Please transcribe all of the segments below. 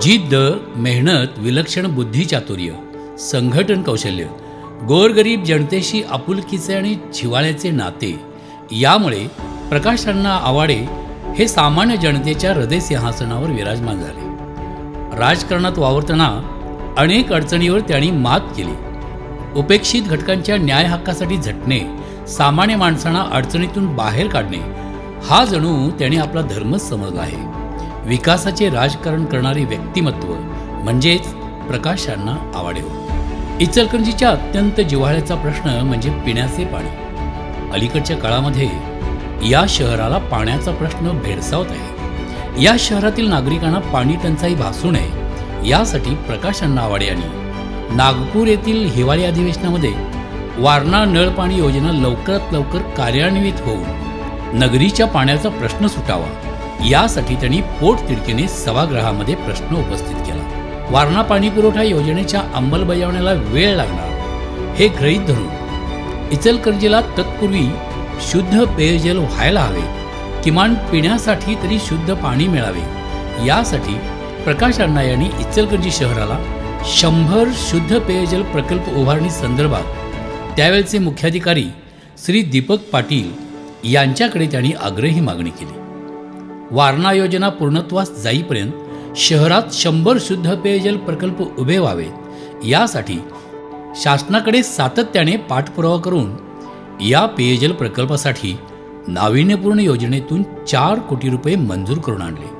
जिद्द, मेहनत, विलक्षण बुद्धिचातुर्य, संघटन कौशल्य, गोरगरीब जनतेशी आपुलकीचे आणि जिव्हाळ्याचे नाते यामुळे प्रकाश अण्णा आवाडे हे सामान्य जनतेच्या हृदय सिंहासनावर विराजमान झाले. राजकारणात वावरताना अनेक अडचणीवर त्यांनी मात केली. उपेक्षित घटकांच्या न्याय हक्कासाठी झटणे, सामान्य माणसांना अडचणीतून बाहेर काढणे हा जणू त्यांनी आपला धर्मच समजला आहे. विकासाचे राजकारण करणारे व्यक्तिमत्व म्हणजेच प्रकाश अण्णा आवाडे होते. इचलकरंजीच्या अत्यंत जिव्हाळ्याचा प्रश्न म्हणजे पिण्याचे पाणी. अलीकडच्या काळामध्ये या शहराला पाण्याचा प्रश्न भेडसावत आहे. या शहरातील नागरिकांना पाणी टंचाई भासू नये यासाठी प्रकाश अण्णा आवाडे यांनी नागपूर येथील हिवाळी अधिवेशनामध्ये वारणा नळ पाणी योजना लवकरात लवकर कार्यान्वित होऊन नगरीच्या पाण्याचा प्रश्न सुटावा यासाठी त्यांनी पोटतिडकीने सभागृहामध्ये प्रश्न उपस्थित केला. वारणा पाणी पुरवठा योजनेच्या अंमलबजावणीला वेळ लागणार हे गृहीत धरून इचलकरंजीला तत्पूर्वी शुद्ध पेयजल व्हायला हवे, किमान पिण्यासाठी तरी शुद्ध पाणी मिळावे यासाठी प्रकाश अण्णा यांनी इचलकरंजी शहराला 100 शुद्ध पेयजल प्रकल्प उभारणी संदर्भात त्यावेळचे मुख्याधिकारी श्री दीपक पाटील यांच्याकडे त्यांनी आग्रही मागणी केली. वारणा योजना पूर्णत्वास जाईपर्यंत शहरात 100 शुद्ध पेयजल प्रकल्प उभे व्हावेत यासाठी शासनाकडे सातत्याने पाठपुरावा करून या पेयजल प्रकल्पासाठी नाविन्यपूर्ण योजनेतून 4 कोटी रुपये मंजूर करून आणले.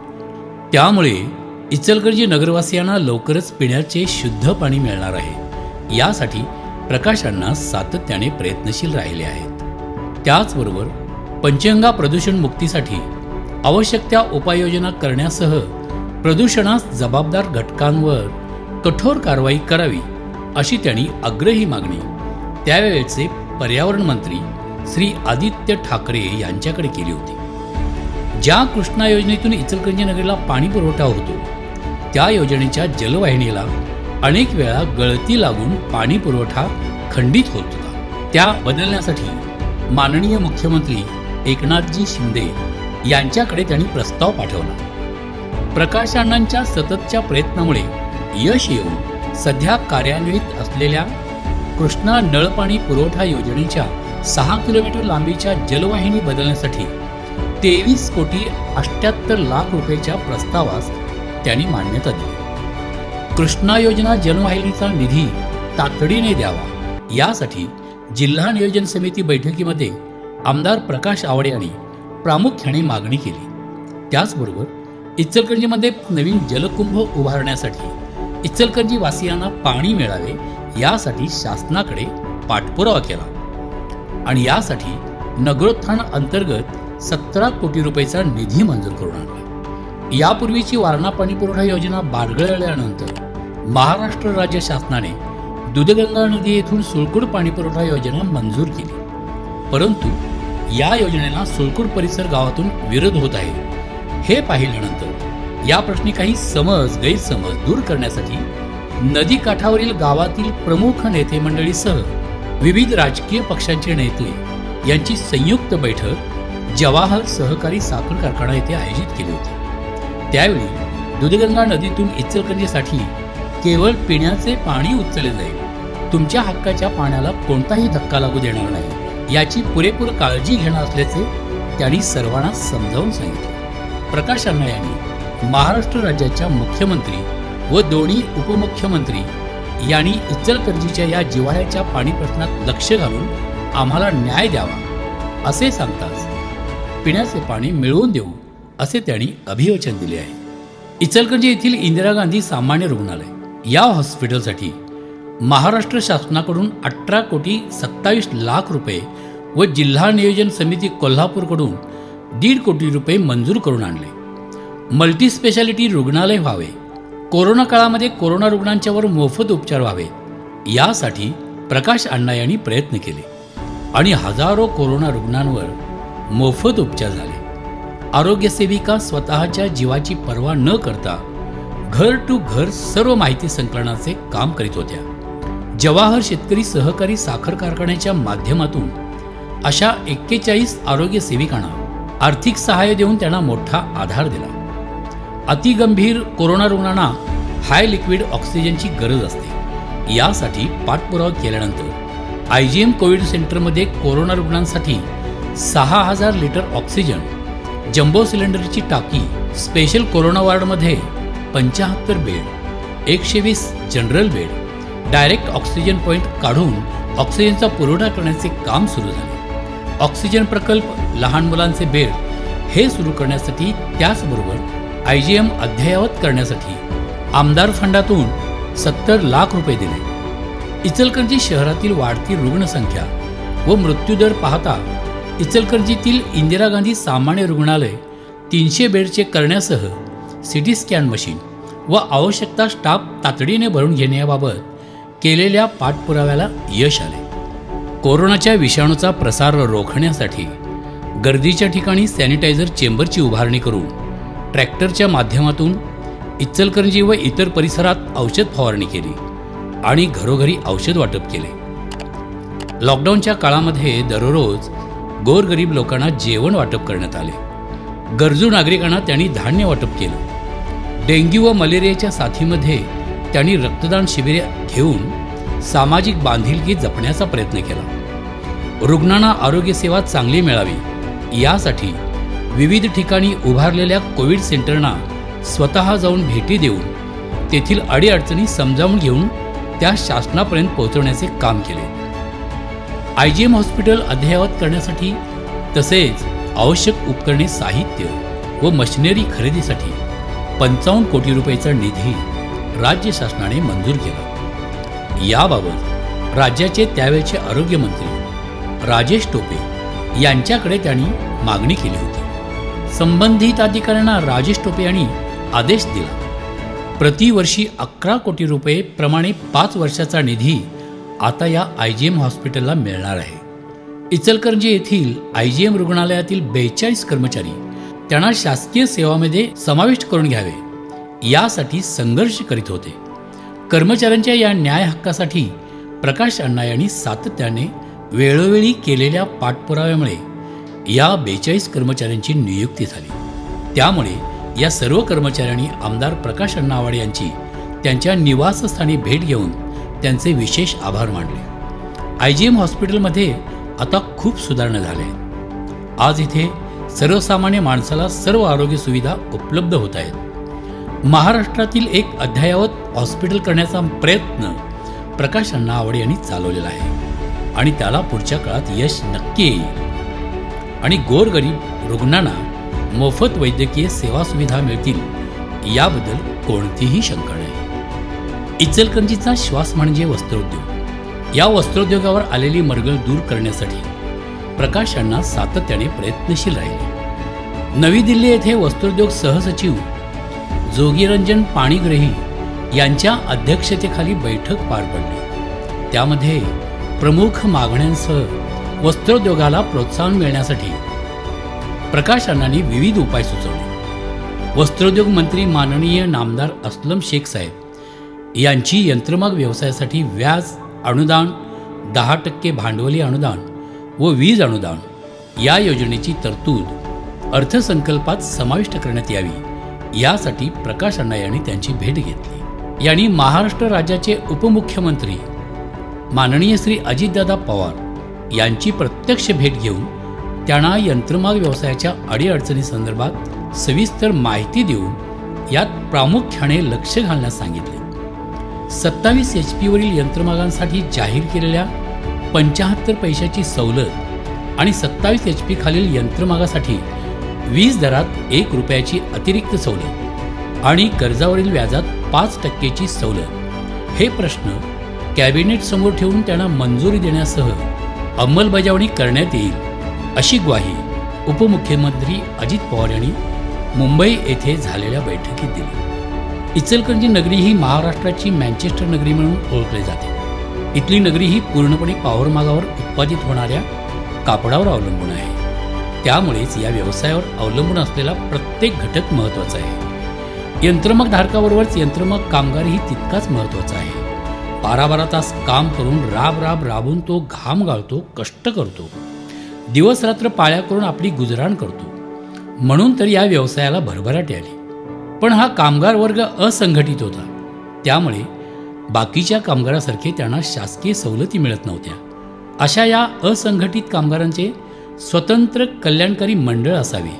त्यामुळे इचलकरंजी नगरवासियांना लवकरच पिण्याचे शुद्ध पाणी मिळणार आहे यासाठी प्रकाश अण्णा सातत्याने प्रयत्नशील राहिले आहेत. त्याचबरोबर पंचगंगा प्रदूषण मुक्तीसाठी आवश्यक त्या उपाययोजना करण्यासह प्रदूषणास जबाबदार घटकांवर कठोर कारवाई करावी अशी त्यांनी आग्रही मागणी त्यावेळेचे पर्यावरण मंत्री श्री आदित्य ठाकरे यांच्याकडे केली होती. ज्या कृष्णा योजनेतून इचलकरंजी नगरीला पाणी पुरवठा होतो त्या योजनेच्या जलवाहिनीला अनेक वेळा गळती लागून पाणी पुरवठा खंडित होत होता. त्या बदलण्यासाठी माननीय मुख्यमंत्री एकनाथजी शिंदे यांच्याकडे त्यांनी प्रस्ताव पाठवला. प्रकाश अण्णांच्या सततच्या प्रयत्नामुळे यश येऊन सध्या कार्यान्वित असलेल्या कृष्णा नळपाणी पुरवठा योजनेच्या 6 किलोमीटर लांबीच्या जलवाहिनी बदलण्यासाठी 23 कोटी 78 लाख रुपयाच्या प्रस्तावास त्यांनी मान्यता दिली. कृष्णा योजना जलवाहिनीचा निधी तातडीने द्यावा यासाठी जिल्हा नियोजन समिती बैठकीमध्ये आमदार प्रकाश आवाडे यांनी प्रामुख्याने मागणी केली. त्याचबरोबर इचलकरंजीमध्ये नवीन जलकुंभ उभारण्यासाठी इचलकरंजी वासियांना पाणी मिळावे यासाठी शासनाकडे पाठपुरावा केला आणि यासाठी नगरोत्थान अंतर्गत 17 कोटी रुपयाचा निधी मंजूर करून आणला. यापूर्वीची वारणा पाणी पुरवठा योजना बारगळल्यानंतर महाराष्ट्र राज्य शासनाने दूधगंगा नदी येथून सुळकुड पाणी पुरवठा योजना मंजूर केली. परंतु या योजनेला सुळकुड परिसर गावातून विरोध होत आहे हे पाहिल्यानंतर या प्रश्नी काही गैरसमज दूर करण्यासाठी नदी काठावरील गावातील प्रमुख नेते मंडळीसह विविध राजकीय पक्षांचे नेते यांची संयुक्त बैठक जवाहर सहकारी साखर कारखाना येथे आयोजित केली होती. त्यावेळी दूधगंगा नदीतून इचलकरंजीसाठी केवळ पिण्याचे पाणी उचलले जाईल, तुमच्या हक्काच्या पाण्याला कोणताही धक्का लागू देणार नाही याची पुरेपूर काळजी घेणार असल्याचे त्यांनी सर्वांना समजावून सांगितले. प्रकाश अण्णा यांनी महाराष्ट्र राज्याच्या मुख्यमंत्री व दोन्ही उपमुख्यमंत्री यांनी इचलकरंजीच्या या जिव्हाळ्याच्या पाणी प्रश्नात लक्ष घालून आम्हाला न्याय द्यावा असे सांगताच पिण्याचे पाणी मिळवून देऊ असे त्यांनी अभिवचन दिले आहे. इचलकरंजी येथील इंदिरा गांधी सामान्य रुग्णालय या हॉस्पिटलसाठी महाराष्ट्र शासनाकडून 18 कोटी 27 लाख रुपये व जिल्हा नियोजन समिती कोल्हापूरकडून 1.5 कोटी रुपये मंजूर करून आणले. मल्टी स्पेशालिटी रुग्णालय व्हावे, कोरोना काळामध्ये कोरोना रुग्णांच्यावर मोफत उपचार व्हावे यासाठी प्रकाश अण्णा यांनी प्रयत्न केले आणि हजारो कोरोना रुग्णांवर मोफत उपचार झाले. आरोग्यसेविका स्वतःच्या जीवाची पर्वा न करता घर टू घर सर्व माहिती संकलनाचे काम करीत होत्या. जवाहर शेतकरी सहकारी साखर कारखान्याच्या माध्यमातून अशा 41 आरोग्य सेविकांना आर्थिक सहाय्य देऊन त्यांना मोठा आधार दिला. अतिगंभीर कोरोना रुग्णांना हाय लिक्विड ऑक्सिजनची गरज असते. यासाठी पाठपुरावा केल्यानंतर IGM कोविड सेंटरमध्ये कोरोना रुग्णांसाठी 6,000 लिटर ऑक्सिजन, जम्बो सिलेंडरची टाकी, स्पेशल कोरोना वॉर्डमध्ये 75 bed, 120 general bed, direct oxygen point काढून ऑक्सिजनचा पुरवठा करण्याचे काम सुरू झाले. ऑक्सिजन प्रकल्प, लहान मुलांचे बेड हे सुरू करण्यासाठी, त्याचबरोबर IGM अद्ययावत करण्यासाठी आमदार फंडातून 70 लाख रुपये दिले. इचलकरंजी शहरातील वाढती रुग्णसंख्या व मृत्यूदर पाहता इचलकरंजीतील इंदिरा गांधी सामान्य रुग्णालय 300 बेडचे करण्यासह CT स्कॅन मशीन व आवश्यकता स्टाफ तातडीने भरून घेण्याबाबत केलेल्या पाठपुराव्याला यश आले. कोरोनाच्या विषाणूचा प्रसार रोखण्यासाठी गर्दीच्या ठिकाणी सॅनिटायझर चेंबरची उभारणी करून ट्रॅक्टरच्या माध्यमातून इचलकरंजी व इतर परिसरात औषध फवारणी केली आणि घरोघरी औषध वाटप केले. लॉकडाऊनच्या काळामध्ये दररोज गोरगरीब लोकांना जेवण वाटप करण्यात आले. गरजू नागरिकांना त्यांनी धान्य वाटप केलं. डेंग्यू व मलेरियाच्या साथीमध्ये त्यांनी रक्तदान शिबिरे घेऊन सामाजिक बांधिलकी जपण्याचा प्रयत्न केला. रुग्णांना आरोग्यसेवा चांगली मिळावी यासाठी विविध ठिकाणी उभारलेल्या कोविड सेंटरना स्वतः जाऊन भेटी देऊन तेथील अडीअडचणी समजावून घेऊन त्या शासनापर्यंत पोहोचवण्याचे काम केले. IGM हॉस्पिटल अद्ययावत करण्यासाठी तसेच आवश्यक उपकरणे, साहित्य व मशिनरी खरेदीसाठी 55 कोटी रुपयाचा निधी राज्य शासनाने मंजूर केला. याबाबत राज्याचे त्यावेळचे आरोग्यमंत्री राजेश टोपे यांच्याकडे त्यांनी मागणी केली होती. संबंधित अधिकाऱ्यांना राजेश टोपे यांनी आदेश दिला. प्रतिवर्षी 11 कोटी रुपये प्रमाणे 5 वर्षाचा निधी आता या IGM हॉस्पिटलला मिळणार आहे. इचलकरंजी येथील IGM रुग्णालयातील 42 कर्मचारी त्यांना शासकीय सेवामध्ये समाविष्ट करून घ्यावे यासाठी संघर्ष करीत होते. कर्मचाऱ्यांच्या या न्याय हक्कासाठी प्रकाश अण्णा यांनी सातत्याने वेळोवेळी केलेल्या पाठपुराव्यामुळे या 42 कर्मचाऱ्यांची नियुक्ती झाली. त्यामुळे या सर्व कर्मचाऱ्यांनी आमदार प्रकाश अण्णा आवाडे यांची त्यांच्या निवासस्थानी भेट घेऊन त्यांचे विशेष आभार मानले. IGM हॉस्पिटलमध्ये आता खूप सुधारणा झाल्या आहेत. आज इथे सर्वसामान्य माणसाला सर्व आरोग्य सुविधा उपलब्ध होत आहेत. महाराष्ट्रातील एक अद्ययावत हॉस्पिटल करण्याचा प्रयत्न प्रकाश अण्णा आवाडे यांनी चालवलेला आहे आणि त्याला पुढच्या काळात यश नक्की येईल आणि गोरगरीब रुग्णांना मोफत वैद्यकीय सेवा सुविधा मिळतील याबद्दल कोणतीही शंका नाही. इचलकरंजीचा श्वास म्हणजे वस्त्रोद्योग. या वस्त्रोद्योगावर आलेली मरगळ दूर करण्यासाठी प्रकाश अण्णा सातत्याने प्रयत्नशील राहिले. नवी दिल्ली येथे वस्त्रोद्योग सहसचिव जोगीरंजन पाणीग्रही यांच्या अध्यक्षतेखाली बैठक पार पडली. त्यामध्ये प्रमुख मागण्यांसह वस्त्रोद्योगाला प्रोत्साहन मिळण्यासाठी प्रकाश अण्णांनी विविध उपाय सुचवले. वस्त्रोद्योग मंत्री माननीय नामदार अस्लम शेख साहेब यांची यंत्रमाग व्यवसायासाठी व्याज अनुदान, 10% भांडवली अनुदान व वीज अनुदान या योजनेची तरतूद अर्थसंकल्पात समाविष्ट करण्यात यावी यासाठी प्रकाश अण्णा यांनी त्यांची भेट घेतली. यांनी महाराष्ट्र राज्याचे उपमुख्यमंत्री माननीय श्री अजितदादा पवार यांची प्रत्यक्ष भेट घेऊन त्यांना यंत्रमाग व्यवसायाच्या अडीअडचणीसंदर्भात सविस्तर माहिती देऊन यात प्रामुख्याने लक्ष घालण्यास सांगितले. 27 HP वरील यंत्रमागांसाठी जाहीर केलेल्या 75 पैशाची सवलत आणि 27 HP खालील यंत्रमागासाठी वीज दरात 1 रुपयाची अतिरिक्त सवलत आणि कर्जावरील व्याजात 5% सवलत हे प्रश्न कॅबिनेट समोर ठेवून त्यांना मंजुरी देण्यासह अंमलबजावणी करण्यात येईल अशी ग्वाही उपमुख्यमंत्री अजित पवार यांनी मुंबई येथे झालेल्या बैठकीत दिली. इचलकरंजी नगरी ही महाराष्ट्राची मँचेस्टर नगरी म्हणून ओळखली जाते. इथली नगरी ही पूर्णपणे पावरमागावर उत्पादित होणाऱ्या कापडावर अवलंबून आहे. त्यामुळेच या व्यवसायावर अवलंबून असलेला प्रत्येक घटक महत्त्वाचा आहे. यंत्रमाग धारकाबरोबरच यंत्रमाग कामगारही तितकाच महत्त्वाचा आहे. 12-12 तास काम करून राबून तो घाम गाळतो, कष्ट करतो, दिवस रात्र पाळ्या करून आपली गुजराण करतो. म्हणून तर या व्यवसायाला भरभराटी आली. पण हा कामगार वर्ग असंघटित होता, त्यामुळे बाकीच्या कामगारासारखे त्यांना शासकीय सवलती मिळत नव्हत्या. अशा या असंघटित कामगारांचे स्वतंत्र कल्याणकारी मंडळ असावे.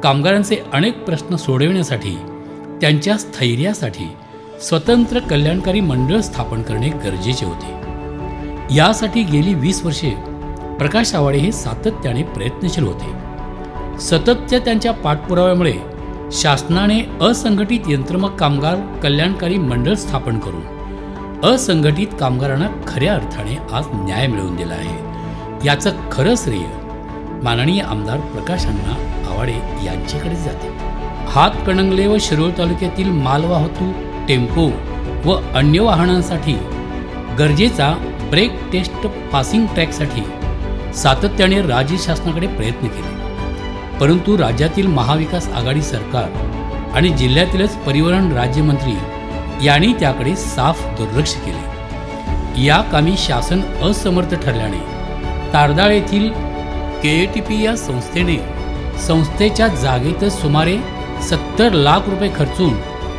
कामगारांचे अनेक प्रश्न सोडविण्यासाठी, त्यांच्या स्थैर्यासाठी स्वतंत्र कल्याणकारी मंडळ स्थापन करणे गरजेचे होते. यासाठी गेली 20 वर्षे प्रकाश आवाडे हे सातत्याने प्रयत्नशील होते. सततच्या त्यांच्या पाठपुराव्यामुळे शासनाने असंघटित यंत्रमाग कामगार कल्याणकारी मंडळ स्थापन करून असंघटित कामगारांना खऱ्या अर्थाने आज न्याय मिळवून दिला आहे. याचं खरं श्रेय माननीय आमदार प्रकाश अण्णा आवाडे यांच्याकडे जाते. हातकणंगले व शिरोळ तालुक्यातील मालवाहतूक, टेम्पो व अन्य वाहनांसाठी गरजेचा ब्रेक टेस्ट पासिंग ट्रॅकसाठी सातत्याने राज्य शासनाकडे प्रयत्न केले, परंतु राज्यातील महाविकास आघाडी सरकार आणि जिल्ह्यातीलच परिवहन राज्यमंत्री यांनी त्याकडे साफ दुर्लक्ष केले. या कामी शासन असमर्थ ठरल्याने तारदाळ येथील KATP या संस्थेच्या जागेतच सुमारे 70 लाख रुपये खर्चून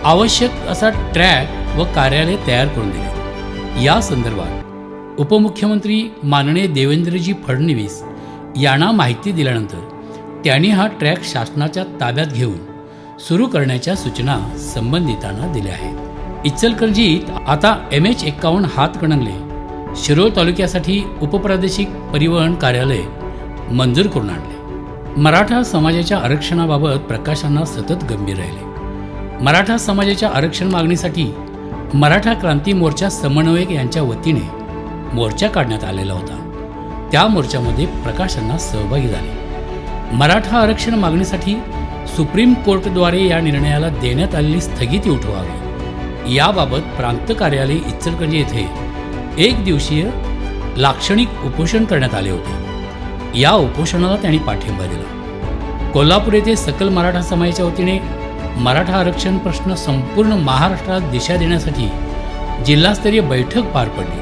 आवश्यक असा ट्रॅक व कार्यालय तयार करून दिले. या संदर्भात उपमुख्यमंत्री माननीय देवेंद्रजी फडणवीस यांना माहिती दिल्यानंतर त्यांनी हा ट्रॅक शासनाच्या ताब्यात घेऊन सुरू करण्याच्या सूचना संबंधितांना दिल्या आहेत. इचलकरंजीत आता MH51 हातकणंगले शिरोळ तालुक्यासाठी उपप्रादेशिक परिवहन कार्यालय मंजूर करून आणले. मराठा समाजाच्या आरक्षणाबाबत प्रकाशांना सतत गंभीर राहिले. मराठा समाजाच्या आरक्षण मागणीसाठी मराठा क्रांती मोर्चा समन्वयक यांच्या वतीने मोर्चा काढण्यात आलेला होता. त्या मोर्चामध्ये प्रकाशांना सहभागी झाले. मराठा आरक्षण मागणीसाठी सुप्रीम कोर्टद्वारे या निर्णयाला देण्यात आलेली स्थगिती उठवावी याबाबत प्रांत कार्यालय इचलकरंजी येथे 1 दिवसीय लाक्षणिक उपोषण करण्यात आले होते. या उपोषणाला त्यांनी पाठिंबा दिला. कोल्हापूर येथे सकल मराठा समाजाच्या वतीने मराठा आरक्षण प्रश्न संपूर्ण महाराष्ट्रात दिशा देण्यासाठी जिल्हास्तरीय बैठक पार पडली.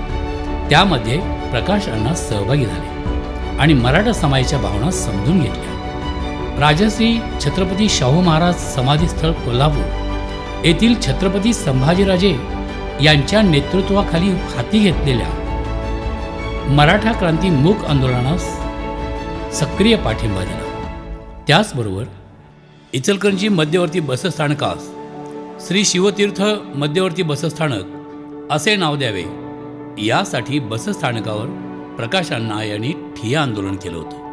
त्यामध्ये प्रकाश अण्णा सहभागी झाले आणि मराठा समाजाच्या भावना समजून घेतल्या. राजश्री छत्रपती शाहू महाराज समाधीस्थळ कोल्हापूर येथील छत्रपती संभाजीराजे यांच्या नेतृत्वाखाली हाती घेतलेल्या मराठा क्रांती मूक आंदोलनास सक्रिय पाठिंबा दिला. त्याचबरोबर इचलकरंजी मध्यवर्ती बसस्थानकास श्री शिवतीर्थ मध्यवर्ती बसस्थानक असे नाव द्यावे यासाठी बसस्थानकावर प्रकाश अण्णा यांनी ठिय्या आंदोलन केलं होतं.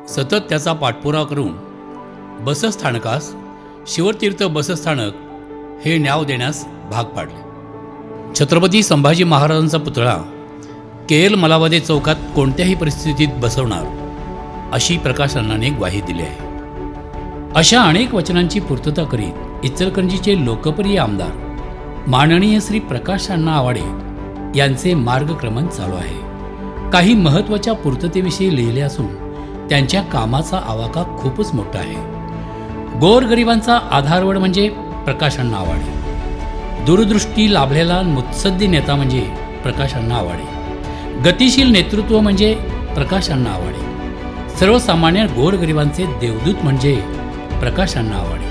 सतत त्याचा पाठपुरावा करून बसस्थानकास शिवतीर्थ बसस्थानक हे नाव देण्यास भाग पाडले. छत्रपती संभाजी महाराजांचा पुतळा KL मलावदे चौकात कोणत्याही परिस्थितीत बसवणार अशी प्रकाश अण्णांनी ग्वाही दिली आहे. अशा अनेक वचनांची पूर्तता करीत इचलकरंजीचे लोकप्रिय आमदार माननीय श्री प्रकाश अण्णा आवाडे यांचे मार्गक्रमण चालू आहे. काही महत्त्वाच्या पूर्ततेविषयी लिहिले असून त्यांच्या कामाचा आवाका खूपच मोठा आहे. गोरगरिबांचा आधारवड म्हणजे प्रकाश अण्णा आवाडे. दूरदृष्टी लाभलेला मुत्सद्दी नेता म्हणजे प्रकाश अण्णा आवाडे. गतिशील नेतृत्व म्हणजे प्रकाश अण्णा आवाडे. सर्वसामान्य गोरगरिबांचे देवदूत म्हणजे प्रकाश अण्णा आवाडे.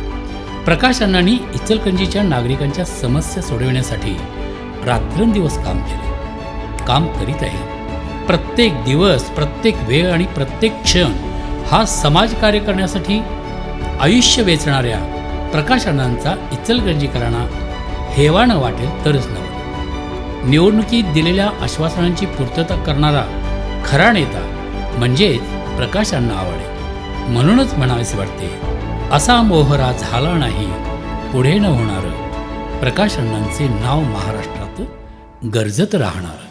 प्रकाश अण्णांनी इचलकरंजीच्या नागरिकांच्या समस्या सोडविण्यासाठी रात्रंदिवस काम केले, काम करीत आहे. प्रत्येक दिवस, प्रत्येक वेळ आणि प्रत्येक क्षण हा समाजकार्य करण्यासाठी आयुष्य वेचणाऱ्या प्रकाश अण्णांचा इचलकरंजीकरांना हेवानं वाटेल तरच नव्हे. निवडणुकीत दिलेल्या आश्वासनांची पूर्तता करणारा खरा नेता म्हणजेच प्रकाश अण्णा आवाडे. म्हणूनच म्हणावेसे वाटते, असा मोहरा झाला नाही पुढे न होणार, प्रकाश अण्णांचे नाव महाराष्ट्रात गरजत राहणार.